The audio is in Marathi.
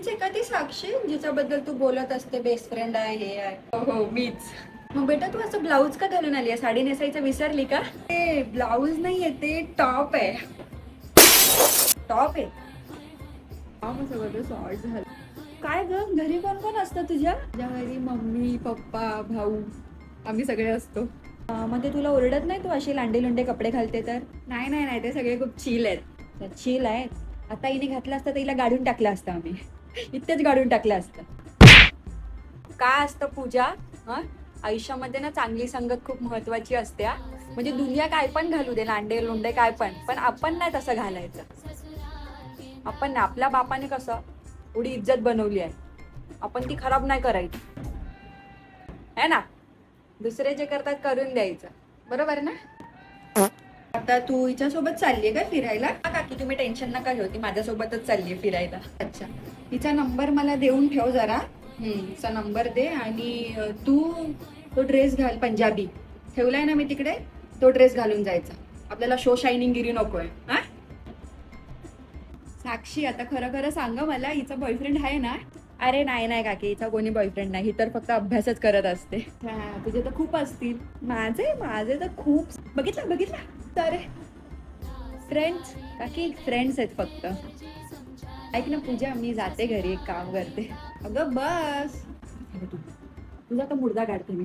हीच आहे का ती साक्षी जिच्याबद्दल तू बोलत असते बेस्ट फ्रेंड आहे हे आहे? हो मीच. मग बेटा तू असं ब्लाऊज का घालून आली आहे? साडी नेसायचं विसरली का? ते ब्लाऊज नाहीये, ते टॉप आहे. टॉप आहे. सगळं शॉर्ट झालं. काय ग, घरी कोण कोण असतं तुझ्या? माझ्या घरी मम्मी पप्पा भाऊ आम्ही सगळे असतो. मग ते तुला ओरडत नाही तू अशी लांडे लुंडे कपडे घालते तर? नाही नाही नाही, ते सगळे खूप चिल आहेत. चिल आहे. आता हिने घातलं असतं तर हिला गाडून टाकलं असतं आम्ही. इथेच गाडून टाकलं असतं. काय असतं पूजा, आयुष्यामध्ये ना चांगली संगत खूप महत्वाची असते. म्हणजे दुनिया काय पण घालू दे, लांडे लोंडे काय पण आपण नाही तसं घालायचं. आपण नाही, आपल्या बापाने कसं एवढी इज्जत बनवली आहे, आपण ती खराब नाही करायची है ना. दुसरे जे करतात करून द्यायचं, बरोबर ना. आता तू हिच्यासोबत चाललीये का फिरायला? काकी तुम्ही टेन्शन नका घेऊ, ती माझ्यासोबतच चालली फिरायला. अच्छा, तिचा नंबर मला देऊन ठेव जरा. तिचा नंबर दे आणि तू तो ड्रेस घाल पंजाबी. ठेवलाय ना मी तिकडे, तो ड्रेस घालून जायचा. आपल्याला शो शायनिंग गिरी नकोय. हा साक्षी, आता खरं खरं सांग मला, हिचा बॉयफ्रेंड आहे ना? अरे नाही नाही काकी, हिचा कोणी बॉयफ्रेंड नाही, ही तर फक्त अभ्यासच करत असते. तुझे तर खूप असतील. माझे तर खूप. बघितलं तर फ्रेंड्स काकी, फ्रेंड्स आहेत फक्त. ऐक ना पूजा, मी जाते घरी, एक काम करते. अगं बस. तुझा तर मुर्दा काढते मी.